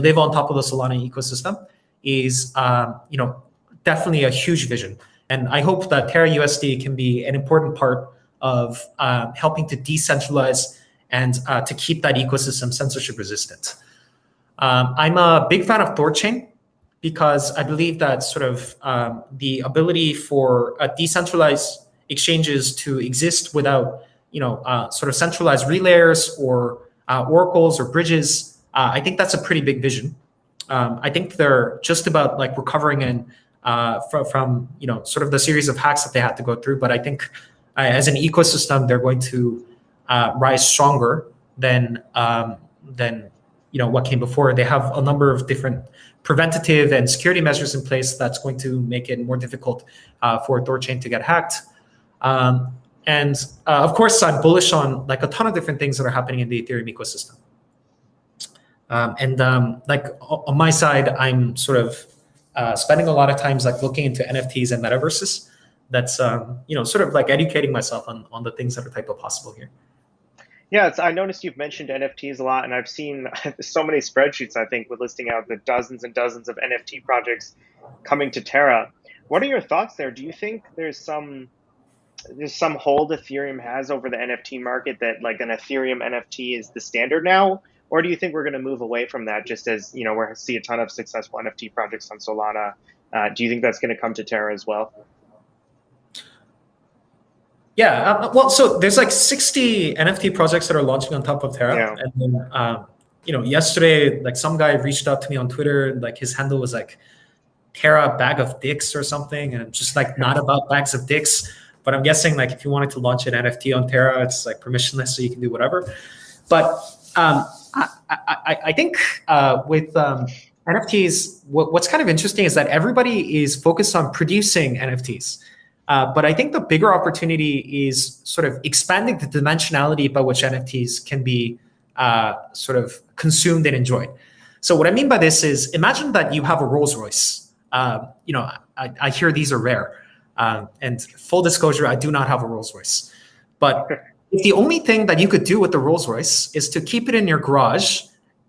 live on top of the Solana ecosystem is, definitely a huge vision. And I hope that Terra USD can be an important part of helping to decentralize and to keep that ecosystem censorship resistant. I'm a big fan of Thorchain because I believe that sort of the ability for decentralized exchanges to exist without, sort of centralized relayers or oracles or bridges, I think that's a pretty big vision. I think they're just about like recovering from sort of the series of hacks that they had to go through. But I think as an ecosystem, they're going to rise stronger than what came before. They have a number of different preventative and security measures in place that's going to make it more difficult for Thorchain to get hacked. And of course, I'm bullish on like a ton of different things that are happening in the Ethereum ecosystem. Like on my side, I'm sort of spending a lot of times like looking into NFTs and metaverses. That's sort of like educating myself on the things that are type of possible here. Yeah, I noticed you've mentioned NFTs a lot, and I've seen so many spreadsheets, I think, with listing out the dozens and dozens of NFT projects coming to Terra. What are your thoughts there? Do you think there's some hold Ethereum has over the NFT market, that like an Ethereum NFT is the standard now? Or do you think we're going to move away from that, just as, we see a ton of successful NFT projects on Solana? Do you think that's going to come to Terra as well? Yeah, well, so there's like 60 NFT projects that are launching on top of Terra. Yeah. And then, yesterday, like some guy reached out to me on Twitter, like his handle was like Terra bag of dicks or something. And just like not about bags of dicks, but I'm guessing like if you wanted to launch an NFT on Terra, it's like permissionless, so you can do whatever. But I think with NFTs, what's kind of interesting is that everybody is focused on producing NFTs. But I think the bigger opportunity is sort of expanding the dimensionality by which NFTs can be sort of consumed and enjoyed. So what I mean by this is, imagine that you have a Rolls Royce. I hear these are rare. And full disclosure, I do not have a Rolls Royce. But if the only thing that you could do with the Rolls Royce is to keep it in your garage,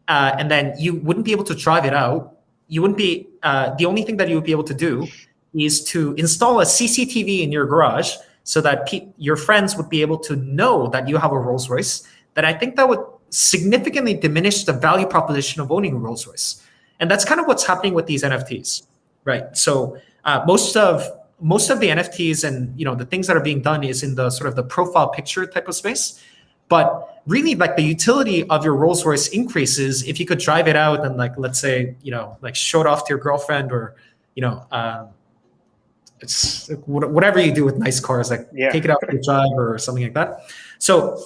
and then you wouldn't be able to drive it out, you wouldn't be, the only thing that you would be able to do is to install a CCTV in your garage so that your friends would be able to know that you have a Rolls Royce, then I think that would significantly diminish the value proposition of owning a Rolls Royce. And that's kind of what's happening with these NFTs, right? So most of the NFTs and the things that are being done is in the sort of the profile picture type of space. But really, like the utility of your Rolls Royce increases if you could drive it out and like, let's say, like show it off to your girlfriend, or it's whatever you do with nice cars, like take it out for a drive or something like that. So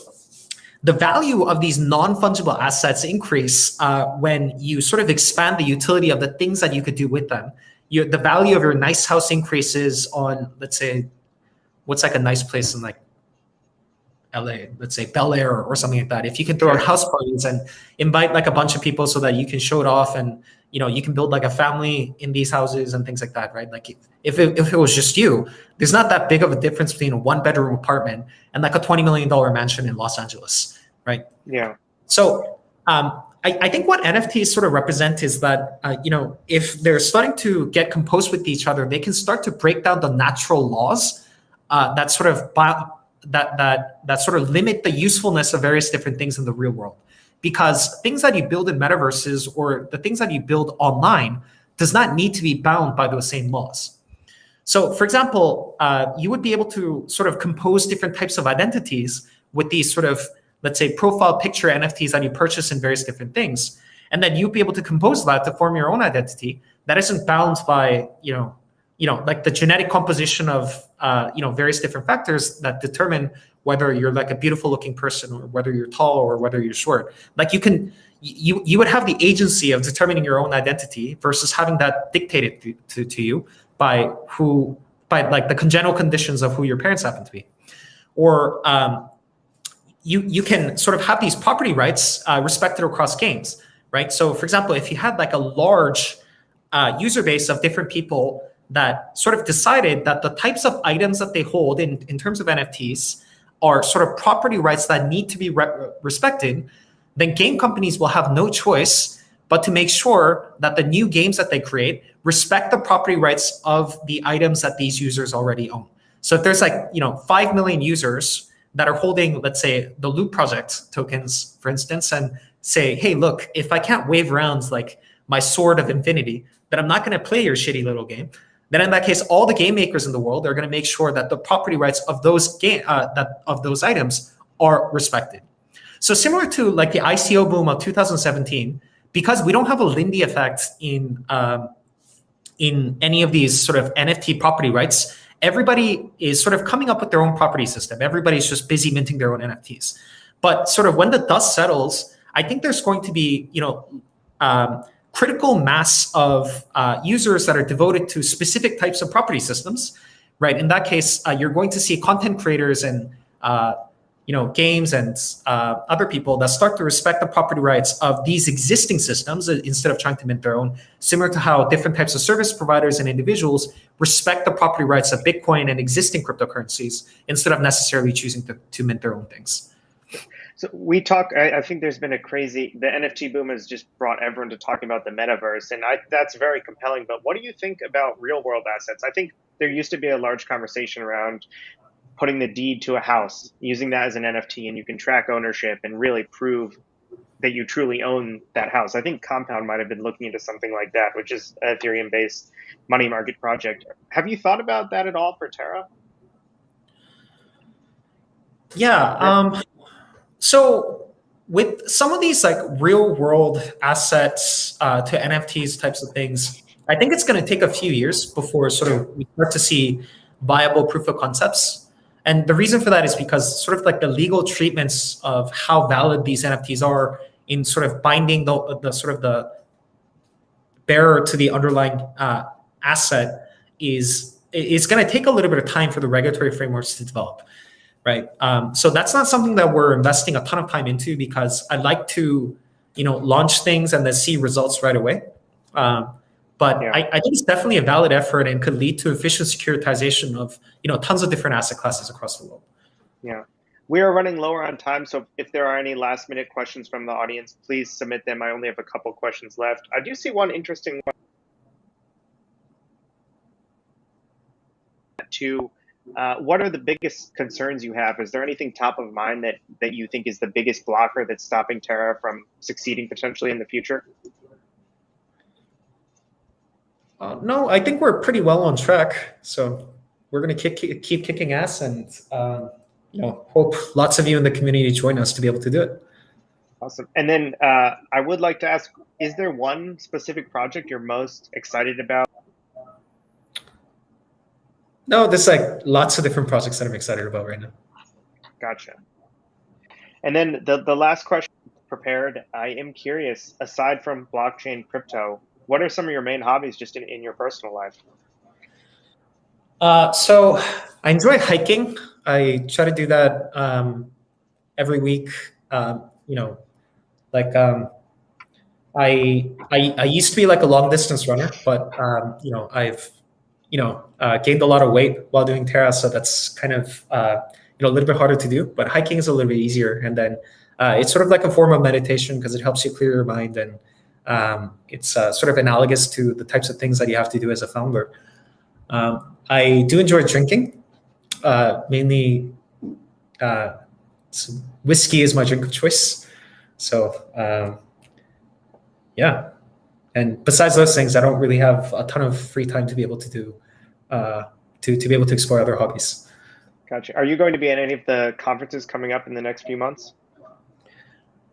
the value of these non-fungible assets increase when you sort of expand the utility of the things that you could do with them. The value of your nice house increases on, let's say, what's like a nice place in like LA, let's say Bel Air or something like that. If you can throw out house parties and invite like a bunch of people so that you can show it off, and you can build like a family in these houses and things like that, right? Like if it was just you, there's not that big of a difference between a 1-bedroom apartment and like a $20 million mansion in Los Angeles, right? Yeah. So I think what NFTs sort of represent is that if they're starting to get composed with each other, they can start to break down the natural laws that sort of limit the usefulness of various different things in the real world. Because things that you build in metaverses or the things that you build online does not need to be bound by those same laws. So, for example, you would be able to sort of compose different types of identities with these sort of, let's say, profile picture NFTs that you purchase in various different things. And then you'd be able to compose that to form your own identity that isn't bound by, like the genetic composition of, various different factors that determine whether you're like a beautiful looking person or whether you're tall or whether you're short. Like you would have the agency of determining your own identity versus having that dictated to you by like the congenital conditions of who your parents happen to be. Or you can sort of have these property rights respected across games, right? So for example, if you had like a large user base of different people that sort of decided that the types of items that they hold in terms of NFTs are sort of property rights that need to be respected, then game companies will have no choice but to make sure that the new games that they create respect the property rights of the items that these users already own. So if there's like, 5 million users that are holding, let's say, the Loop project tokens, for instance, and say, hey, look, if I can't wave around like my Sword of Infinity, then I'm not going to play your shitty little game. Then in that case, all the game makers in the world are going to make sure that the property rights of those of those items are respected. So similar to like the ICO boom of 2017, because we don't have a Lindy effect in any of these sort of NFT property rights, everybody is sort of coming up with their own property system. Everybody's just busy minting their own NFTs. But sort of when the dust settles, I think there's going to be, critical mass of users that are devoted to specific types of property systems, right? In that case, you're going to see content creators and games and other people that start to respect the property rights of these existing systems instead of trying to mint their own, similar to how different types of service providers and individuals respect the property rights of Bitcoin and existing cryptocurrencies instead of necessarily choosing to mint their own things. So I think there's been the NFT boom has just brought everyone to talking about the metaverse, and that's very compelling. But what do you think about real world assets? I think there used to be a large conversation around putting the deed to a house, using that as an NFT, and you can track ownership and really prove that you truly own that house. I think Compound might have been looking into something like that, which is an Ethereum-based money market project. Have you thought about that at all for Terra? Yeah. So with some of these like real world assets to NFTs types of things, I think it's going to take a few years before sort of we start to see viable proof of concepts. And the reason for that is because sort of like the legal treatments of how valid these NFTs are in sort of binding the sort of the bearer to the underlying asset is going to take a little bit of time for the regulatory frameworks to develop. Right. So that's not something that we're investing a ton of time into because I like to, launch things and then see results right away. But yeah. I think it's definitely a valid effort and could lead to efficient securitization of, tons of different asset classes across the world. Yeah. We are running lower on time. So if there are any last minute questions from the audience, please submit them. I only have a couple questions left. I do see one interesting one. What are the biggest concerns you have? Is there anything top of mind that you think is the biggest blocker that's stopping Terra from succeeding potentially in the future? No, I think we're pretty well on track. So we're going to keep kicking ass and hope lots of you in the community join us to be able to do it. Awesome. And then I would like to ask, is there one specific project you're most excited about? No, there's like lots of different projects that I'm excited about right now. Gotcha. And then the last question prepared, I am curious, aside from blockchain crypto, what are some of your main hobbies just in your personal life? So I enjoy hiking. I try to do that every week. I used to be like a long distance runner, but I've gained a lot of weight while doing Terra, so that's kind of a little bit harder to do. But hiking is a little bit easier, and then it's sort of like a form of meditation because it helps you clear your mind, and it's sort of analogous to the types of things that you have to do as a founder. I do enjoy drinking, mainly whiskey is my drink of choice. So yeah. And besides those things, I don't really have a ton of free time to be able to do, to be able to explore other hobbies. Gotcha. Are you going to be at any of the conferences coming up in the next few months?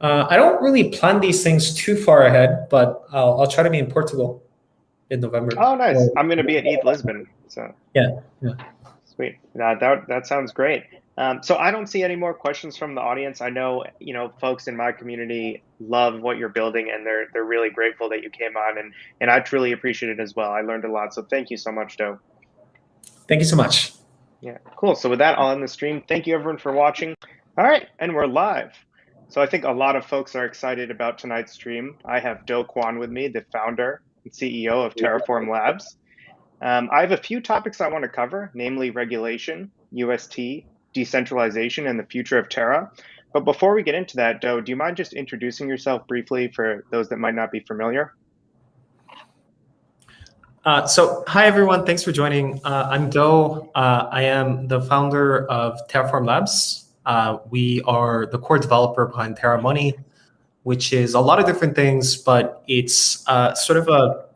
I don't really plan these things too far ahead, but I'll try to be in Portugal in November. Oh, nice. I'm going to be at ETH Lisbon. So yeah. Sweet. That sounds great. So I don't see any more questions from the audience. I know, folks in my community love what you're building, and they're really grateful that you came on, and I truly appreciate it as well. I learned a lot. So thank you so much, Do. Thank you so much. Yeah, cool. So with that, I'll end the stream. Thank you everyone for watching. All right, and we're live. So I think a lot of folks are excited about tonight's stream. I have Do Kwon with me, the founder and CEO of Terraform Labs. I have a few topics I want to cover, namely regulation, UST, decentralization, and the future of Terra. But before we get into that, Do you mind just introducing yourself briefly for those that might not be familiar? So hi everyone, thanks for joining. I'm Do. I am the founder of Terraform Labs. We are the core developer behind Terra Money, which is a lot of different things, but it's sort of a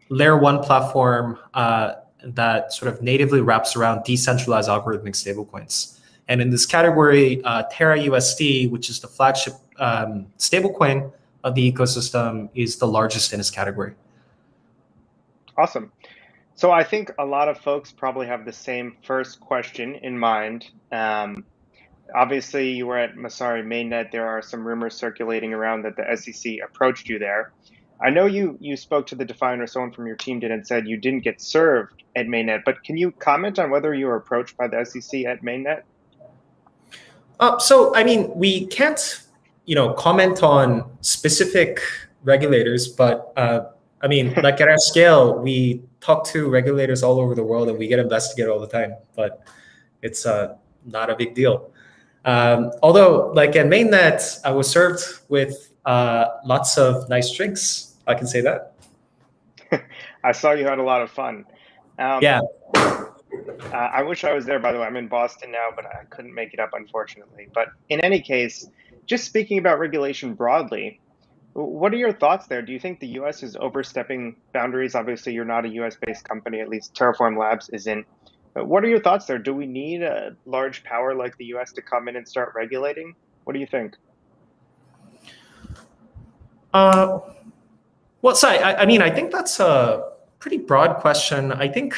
layer one platform that sort of natively wraps around decentralized algorithmic stablecoins. And in this category, Terra USD, which is the flagship stablecoin of the ecosystem, is the largest in its category. Awesome. So I think a lot of folks probably have the same first question in mind. Obviously, you were at Masari mainnet. There are some rumors circulating around that the SEC approached you there. I know you spoke to the definer, someone from your team did, and said you didn't get served at mainnet, but can you comment on whether you were approached by the SEC at mainnet? So, I mean, we can't, comment on specific regulators, but I mean, like at our scale, we talk to regulators all over the world and we get investigated all the time, but it's not a big deal. Although, like at mainnet, I was served with lots of nice drinks. I can say that. I saw you had a lot of fun. Yeah. I wish I was there, by the way. I'm in Boston now, but I couldn't make it up, unfortunately. But in any case, just speaking about regulation broadly, what are your thoughts there? Do you think the US is overstepping boundaries? Obviously, you're not a US based company, at least Terraform Labs isn't. But what are your thoughts there? Do we need a large power like the US to come in and start regulating? What do you think? Well, so I mean, I think that's a pretty broad question. I think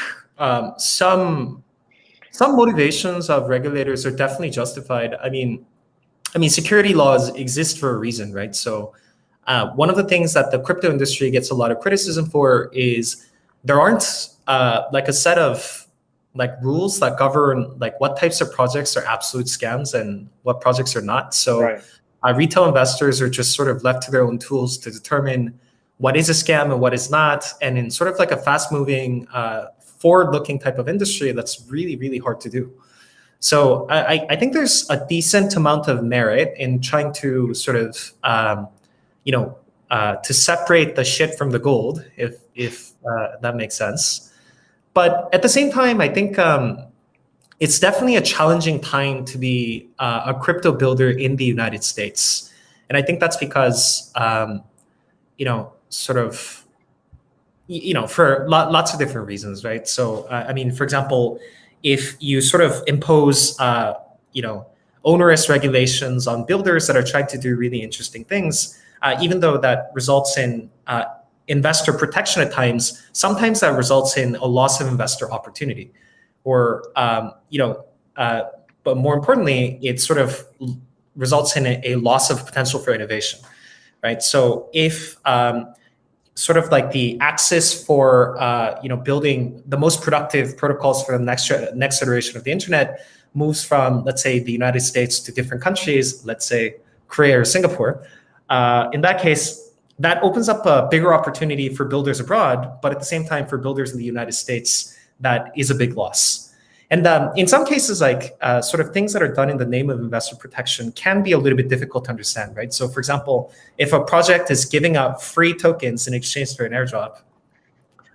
some motivations of regulators are definitely justified. I mean, security laws exist for a reason, right? So one of the things that the crypto industry gets a lot of criticism for is there aren't like a set of like rules that govern like what types of projects are absolute scams and what projects are not. So Right. retail investors are just sort of left to their own tools to determine what is a scam and what is not. And in sort of like a fast moving, forward looking type of industry, that's really, really hard to do. So I think there's a decent amount of merit in trying to sort of, to separate the shit from the gold, if that makes sense. But at the same time, I think it's definitely a challenging time to be a crypto builder in the United States. And I think that's because, sort of, for lots of different reasons, right? So, I mean, for example, if you sort of impose, onerous regulations on builders that are trying to do really interesting things, even though that results in investor protection at times, sometimes that results in a loss of investor opportunity, or but more importantly, it sort of results in a loss of potential for innovation, right? So if sort of like the axis for building the most productive protocols for the next iteration of the internet moves from, let's say, the United States to different countries, let's say Korea or Singapore, in that case, that opens up a bigger opportunity for builders abroad, but at the same time for builders in the United States, that is a big loss. And in some cases, like sort of things that are done in the name of investor protection can be a little bit difficult to understand, right? So for example, if a project is giving out free tokens in exchange for an airdrop,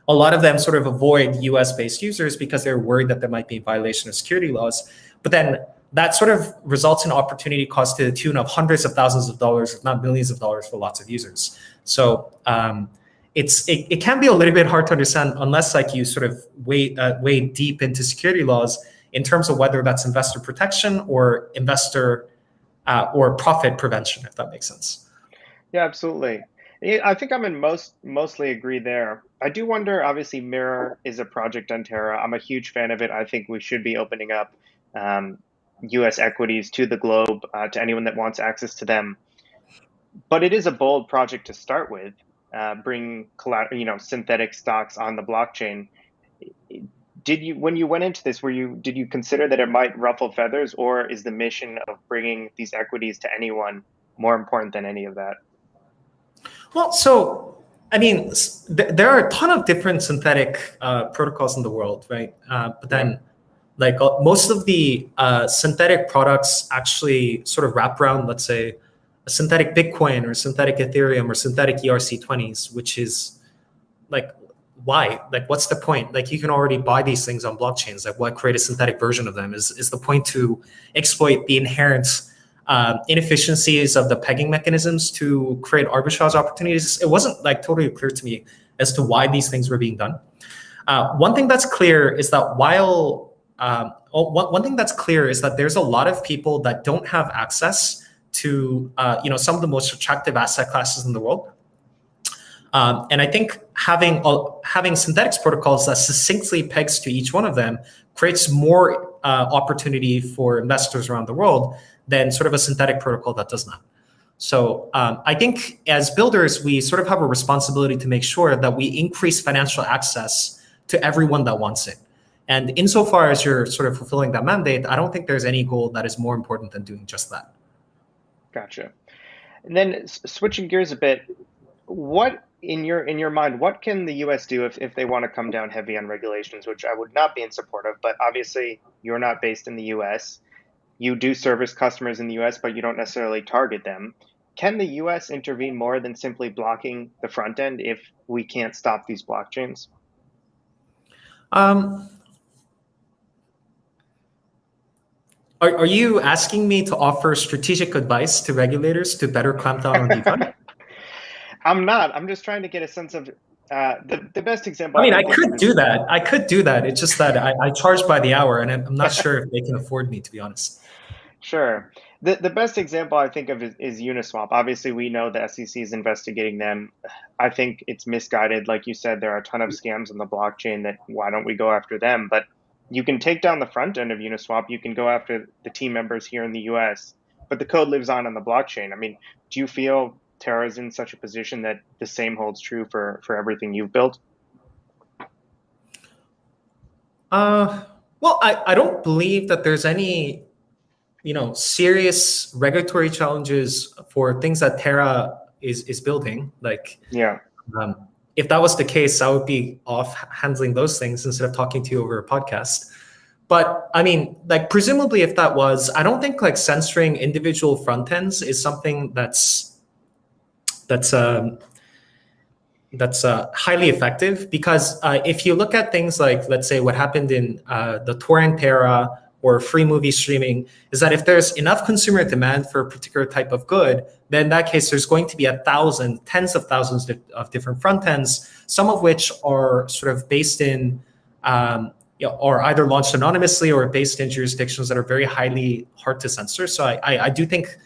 a lot of them sort of avoid US-based users because they're worried that there might be a violation of security laws. But then that sort of results in opportunity cost to the tune of hundreds of thousands of dollars, if not millions of dollars for lots of users. So it can be a little bit hard to understand unless like you sort of wade deep into security laws in terms of whether that's investor protection or investor or profit prevention, if that makes sense. Yeah, absolutely. Yeah, I think I'm in mostly agree there. I do wonder, obviously, Mirror is a project on Terra. I'm a huge fan of it. I think we should be opening up US equities to the globe, to anyone that wants access to them. But it is a bold project to start with, bring synthetic stocks on the blockchain. When you went into this, did you consider that it might ruffle feathers, or is the mission of bringing these equities to anyone more important than any of that? Well, so I mean, there are a ton of different synthetic protocols in the world, right? But then Like most of the synthetic products actually sort of wrap around, let's say, a synthetic Bitcoin or synthetic Ethereum or synthetic ERC20s, which is like, why? Like, what's the point? Like, you can already buy these things on blockchains. Like, why create a synthetic version of them? Is the point to exploit the inherent inefficiencies of the pegging mechanisms to create arbitrage opportunities? It wasn't like totally clear to me as to why these things were being done. One thing that's clear is that one thing that's clear is that there's a lot of people that don't have access to some of the most attractive asset classes in the world. And I think having synthetics protocols that succinctly pegs to each one of them creates more opportunity for investors around the world than sort of a synthetic protocol that does not. So I think as builders, we sort of have a responsibility to make sure that we increase financial access to everyone that wants it. And insofar as you're sort of fulfilling that mandate, I don't think there's any goal that is more important than doing just that. Gotcha. And then switching gears a bit, what in your mind, what can the US do if they want to come down heavy on regulations, which I would not be in support of, but obviously you're not based in the US. You do service customers in the US, but you don't necessarily target them. Can the US intervene more than simply blocking the front end if we can't stop these blockchains? Are you asking me to offer strategic advice to regulators to better clamp down on DeFi? I'm not. I'm just trying to get a sense of the best example. I mean, I could do that. I could do that. It's just that I charge by the hour, and I'm not sure if they can afford me, to be honest. Sure. The best example I think of is Uniswap. Obviously, we know the SEC is investigating them. I think it's misguided. Like you said, there are a ton of scams on the blockchain that why don't we go after them? But you can take down the front end of Uniswap. You can go after the team members here in the US, but the code lives on the blockchain. I mean, do you feel Terra is in such a position that the same holds true for everything you've built? Well, I don't believe that there's any serious regulatory challenges for things that Terra is building. Like, Yeah. If that was the case, I would be off handling those things instead of talking to you over a podcast. But I mean, like, presumably if that was, I don't think like censoring individual front ends is something that's highly effective, because if you look at things like, let's say, what happened in the torrent era or free movie streaming, is that if there's enough consumer demand for a particular type of good, then in that case, there's going to be tens of thousands of different front ends, some of which are sort of based in, or either launched anonymously or based in jurisdictions that are very hard to censor. So I do think,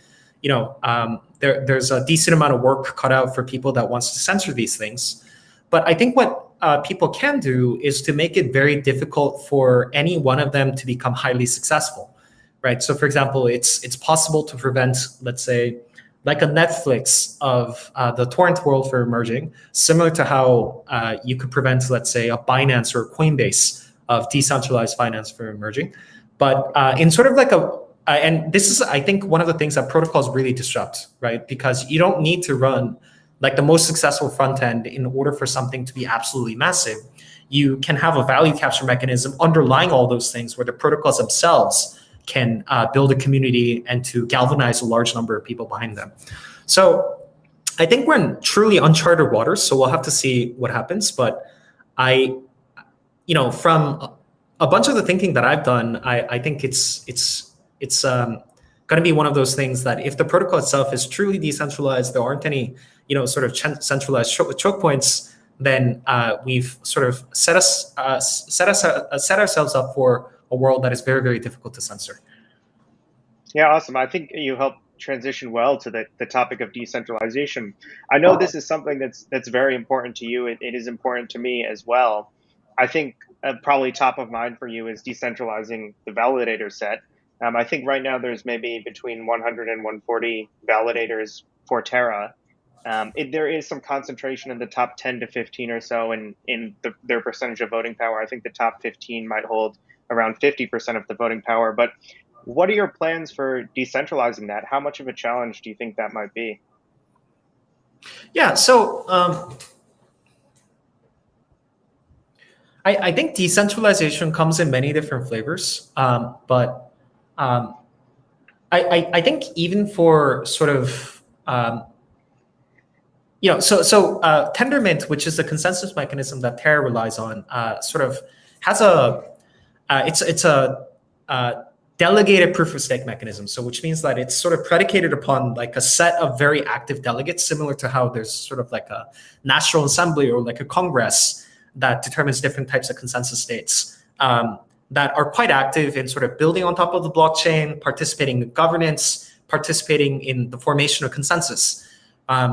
there's a decent amount of work cut out for people that wants to censor these things. But I think what people can do is to make it very difficult for any one of them to become highly successful, right? So for example, it's possible to prevent, let's say, like a Netflix of the torrent world from emerging, similar to how you could prevent, let's say, a Binance or a Coinbase of decentralized finance from emerging. But in sort of like and this is, I think, one of the things that protocols really disrupt, right? Because you don't need to run like the most successful front end in order for something to be absolutely massive. You can have a value capture mechanism underlying all those things where the protocols themselves can build a community and to galvanize a large number of people behind them. So I think we're in truly uncharted waters, so we'll have to see what happens. But from a bunch of the thinking that I've done, I think it's going to be one of those things that if the protocol itself is truly decentralized, there aren't any sort of centralized choke points, then we've sort of set ourselves up for a world that is very, very difficult to censor. Yeah, awesome. I think you helped transition well to the topic of decentralization. I know this is something that's very important to you. It is important to me as well. I think probably top of mind for you is decentralizing the validator set. I think right now there's maybe between 100 and 140 validators for Terra. There is some concentration in the top 10 to 15 or so in their percentage of voting power. I think the top 15 might hold around 50% of the voting power. But what are your plans for decentralizing that? How much of a challenge do you think that might be? Yeah, so I think decentralization comes in many different flavors, but um, I think even for sort of Tendermint, which is the consensus mechanism that Terra relies on, sort of has it's a delegated proof of stake mechanism. So which means that it's sort of predicated upon like a set of very active delegates, similar to how there's sort of like a national assembly or like a congress that determines different types of consensus states. That are quite active in sort of building on top of the blockchain, participating in governance, participating in the formation of consensus.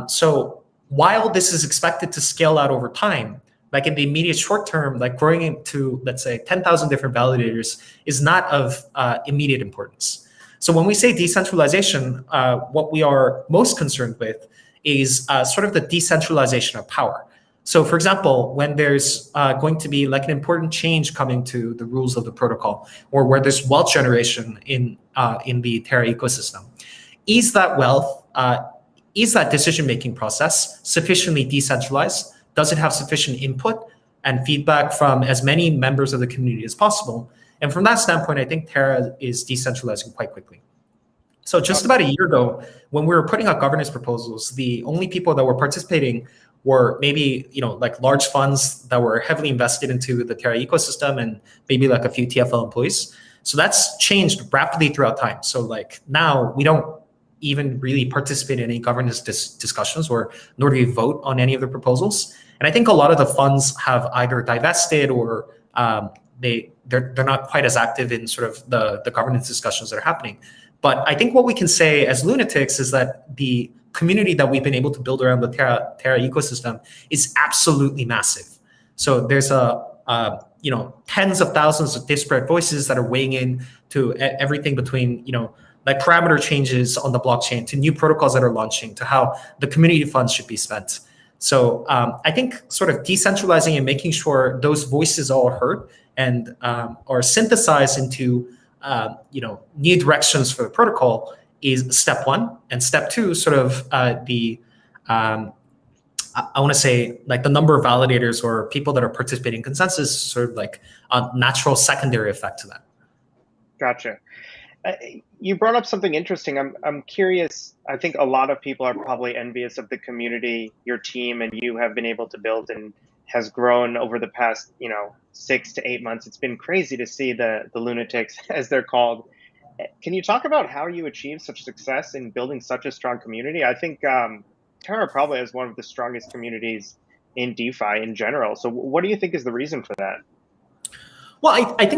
So while this is expected to scale out over time, like in the immediate short term, like growing into, let's say, 10,000 different validators is not of immediate importance. So when we say decentralization, what we are most concerned with is sort of the decentralization of power. So for example, when there's going to be like an important change coming to the rules of the protocol, or where there's wealth generation in the Terra ecosystem, is that wealth, is that decision-making process sufficiently decentralized? Does it have sufficient input and feedback from as many members of the community as possible? And from that standpoint, I think Terra is decentralizing quite quickly. So just about a year ago, when we were putting out governance proposals, the only people that were participating were maybe, like large funds that were heavily invested into the Terra ecosystem and maybe like a few TFL employees. So that's changed rapidly throughout time. So like now we don't even really participate in any governance discussions, or nor do we vote on any of the proposals. And I think a lot of the funds have either divested or they're not quite as active in sort of the governance discussions that are happening. But I think what we can say as lunatics is that the community that we've been able to build around the Terra ecosystem is absolutely massive. So there's tens of thousands of disparate voices that are weighing in to everything between, like parameter changes on the blockchain to new protocols that are launching to how the community funds should be spent. So I think sort of decentralizing and making sure those voices are heard and are synthesized into new directions for the protocol is step one. And step two, sort of I want to say like the number of validators or people that are participating in consensus, sort of like a natural secondary effect to that. Gotcha. You brought up something interesting. I'm curious. I think a lot of people are probably envious of the community your team and you have been able to build and has grown over the past 6 to 8 months. It's been crazy to see the lunatics, as they're called. Can you talk about how you achieved such success in building such a strong community? I think Terra probably has one of the strongest communities in DeFi in general. So what do you think is the reason for that? Well, I think